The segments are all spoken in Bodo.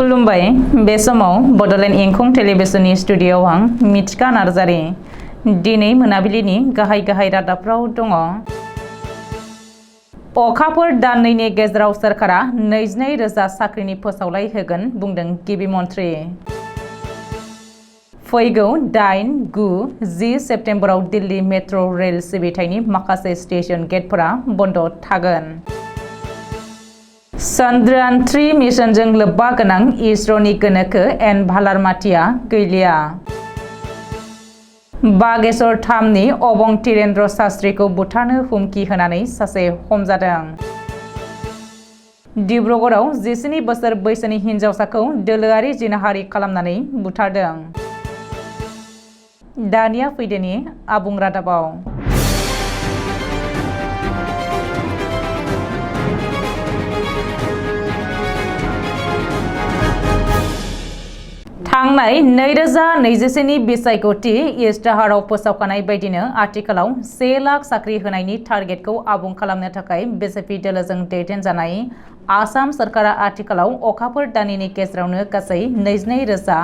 खुलुमबाय बे समाव बडोलेण्ड एंखं टेलिभिजननि स्टुडिय'आव आं मिथिका नार्जारि दिनै मोनाबिलिनि गाहाय रादाबफ्राव दङ। अखाफोर दाननैनि गेजेराव सोरखारा 22,000 साख्रिनि फोसावलाय होगोन बुंदों गिबि मन्थ्रि। फैगौ 8, 9, 10 सेप्तेम्बराव दिल्ली मेट्र' रेल सिबिथायनि माखासे स्टेशन गेटफोरा बन्द थागोन। चन्द्रयान 3 मिशनजों लोब्बा गोनां इसर'नि गोनोखो एन भालारमाटिया गैलिया। बागेश्वर 3नि अबं धिरेन्द्र शास्त्रीखौ बुथारनो हुमखि होनानै सासे हमजादों। डिब्रुगड़आव 17 बोसोर बैसोनि हिन्जावसाखौ दोलोआरि जिनाहारि खालामनानै बुथारदों। दानिया फैदोनि आबुं रादाबाव। थांनाय 2021नि बिसायख'थि इस्ताहाराव फोसावखानाय बायदिनो आथिखालाव 1 लाख साख्रि होनायनि टारगेटखौ आबुं खालामनो थाखाय बिजेपि दोलोजों दैदेनजानाय आसाम सरकारा आथिखालाव अखाफोर दाननैनि गेजेरावनो गासै 22,000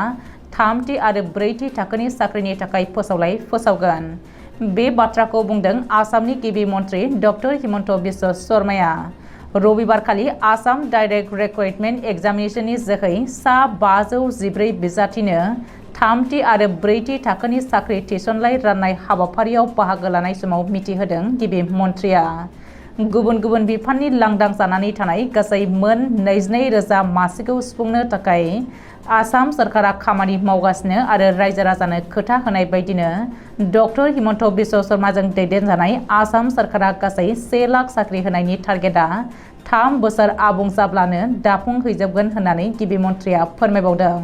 थामथि आरो ब्रैथि थाखोनि साख्रिनि थाखाय फोसावलाय फोसावगोन। बे बाथ्राखौ बुंदों आसामनि गिबि मन्थ्रि डक्टर हिमन्त बिश्व शर्माया। रबिबारखालि आसाम डाइरेक्ट रिक्रुटमेन्ट एग्जामिनेशननि जोहै सा 514 बिजाथिनो थामथि आरो ब्रैथि थाखोनि साख्रि थिसनलाय राननाय हाबाफारियाव बाहागो लानाय समाव मिथिहोदों गिबि मन्थ्रिया। गुबुन गुबुन बिफाननि लांदां जानानै थानाय गासै मोन 22,000 मासिखौ सुफुंनो थाखाय आसाम सरकारा खामानि मावगासिनो आरो रायजो राजानो खोथा होनाय बायदिनो डक्टर हिमन्त बिश्व शर्माजों दैदेनजानाय आसाम सरकारा गासै 1 लाख साख्रि होनायनि टारगेटआ 3 बोसोर आबुं जाब्लानो दाफुंहैजोबगोन होननानै गिबि मन्थ्रिया फोरमायबावदों।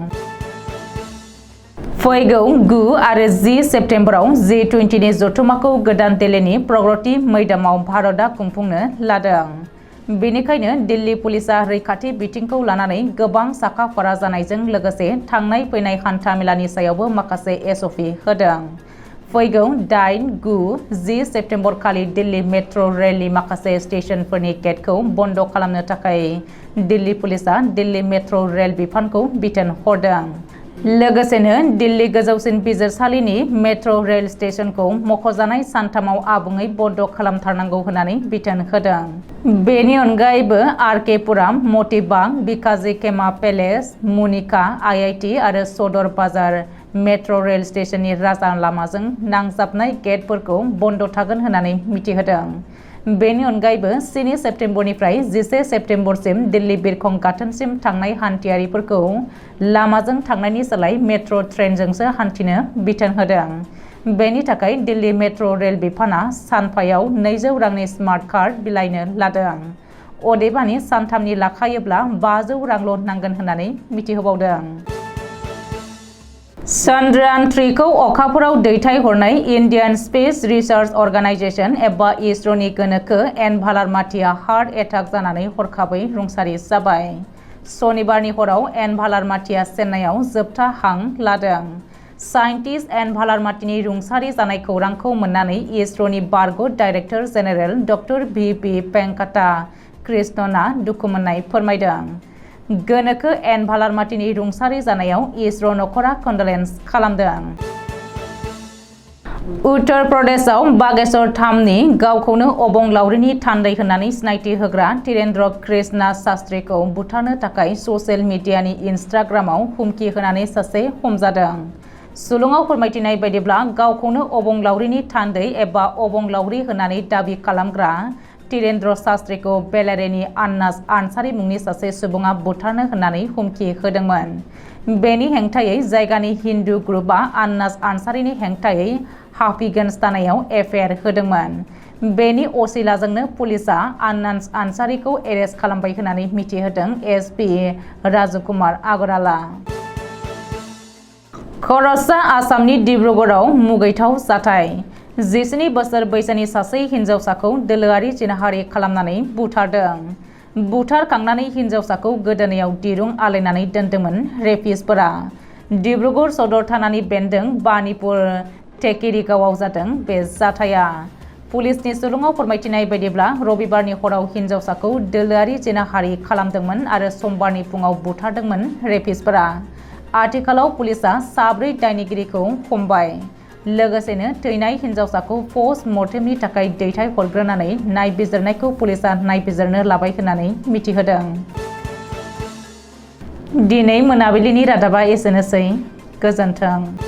फैगौ 9 आरो 10 सेप्तेम्बराव G20नि जथुम्माखौ गोदान दिल्लीनि प्रगति मैदामाव भारतआ खुंफुंनो लादों। बेनिखायनो दिल्ली पुलिसआ रैखाथि बिथिंखौ लानानै गोबां साखा-फारा जानायजों लोगोसे थांनाय फैनाय हान्था मेलानि सायावबो माखासे SOP होदों। फैगौ 8, 9, 10 सेप्तेम्बर खालि दिल्ली मेट्र' रेलनि माखासे स्टेशनफोरनि गेटखौ बन्द खालामनो थाखाय दिल्ली पुलिसआ दिल्ली मेट्र' रेल बिफानखौ बिथोन हरदों। लोगोसेनो दिल्ली गोजौसिन बिजिरसालिनि मेट्र' रेल स्टेशनखौ मख'जानाय सानथामाव आबुङै बन्द खालामथारनांगौ होननानै बिथोन होदों। बेनि अनगायैबो RK पुराम, मतिबाग, बिकाजी केमा पेलेस, मुनिका, IIT आरो सदर बाजार मेट्र' रेल स्टेशननि राजा लामाजों नांजाबनाय गेटफोरखौ बन्द थागोन होननानै मिथिहोदों। बेनि अनगायैबो 7 सेप्तेम्बरनिफ्राय 11 सेप्तेम्बरसिम दिल्ली बिरखं गाथोनसिम थांनाय हान्थियारिफोरखौ लामाजों थांनायनि सोलाय मेट्र' ट्रेनजोंसो हान्थिनो बिथोन होदों। बेनि थाखाय दिल्ली मेट्र' रेल बिफानआ सानफायाव 200 रांनि स्मार्ट कार्ड बिलाइनो लादों। अदेबानि सानथामनि लाखायोब्ला 500 रांल' नांगोन होननानै मिथिहोबावदों। चन्द्रयान 3खौ अखाफोराव दैथायहरनाय इन्डियान स्पेस रिसार्च अर्गानाइजेशन एबा इसर'नि गोनोखो एन भालारमाटिया हार्ट एटाक जानानै हरखाबै रुंसारि जाबाय। सनिबारनि हराव एन भालारमाटिया चेन्नाइआव जोबथा हां लादों। साइन्टिस्ट एन भालारमाटिनि रुंसारि जानाय खौरांखौ मोननानै इसर'नि बारग' director general doctor VP Venkata कृष्णनआ दुखु मोननाय फोरमायदों। गोनोखो एन भालारमाटिनि रुंसारि जानायाव इसर' नखरा कन्डलेन्स खालामदों। उत्तर प्रदेशआव बागेश्वर 3नि गावखौनो अबंलावरिनि थान्दै होननानै सिनायथि होग्रा धीरेन्द्र कृष्ण शास्त्रीखौ बुथारनो थाखाय ससियेल मिडियानि इन्स्टाग्रामाव हुमखि होनानै सासे हमजादों। सुलुङाव फोरमायथिनाय बायदिब्ला गावखौनो अबंलावरिनि थान्दै एबा अबंलावरि होननानै दाबि खालामग्रा धीरेन्द्र शास्त्रीखौ बेलारेनि आन्नास आनसारी मुंनि सासे सुबुङा बुथारनो होननानै हुमखि होदोंमोन। बेनि हेंथायै जायगानि हिन्दु ग्रुपआ आन्नास आनसारीनि हेंथायै हाफिगन्ज थानायाव FIR होदोंमोन। बेनि असिलाजोंनो पुलिसआ आन्नास आनसारीखौ एरेस्ट खालामबाय होननानै मिथिहोदों SP राजकुमार आगराला। खर'सा आसामनि डिब्रुगड़आव मुगैथाव जाथाय। 17 बोसोर बैसोनि सासे हिन्जावसाखौ दोलोआरि जिनाहारि खालामनानै बुथारदों। बुथारखांनानै हिन्जावसाखौ गोदोनायाव दिरुं आलायनानै दोनदोंमोन रेपिस्टफोरा। डिब्रुगड़ सदर थानानि बेन्दों बानिपुर टेकिरिगावआव जादों बे जाथाया। पुलिसनि सुलुङाव फोरमायथिनाय बायदिब्ला रबिबारनि हराव हिनजावसाखौ दोलोआरि जिनाहारि खालामदोंमोन आरो समबारनि फुङाव बुथारदोंमोन रेपिस्टफोरा। आथिखालाव पुलिसआ साब्रै दायनिगिरिखौ हमबाय। लोगोसेनो थैनाय हिनजावसाखौ पस्ट मर्टेमनि थाखाय दैथायहरग्रोनानै नायबिजिरनायखौ पुलिसआ नायबिजिरनो लाबाय होननानै मिथिहोदों। दिनै मोनाबिलिनि रादाबा एसेनोसै। गोजोन्थों।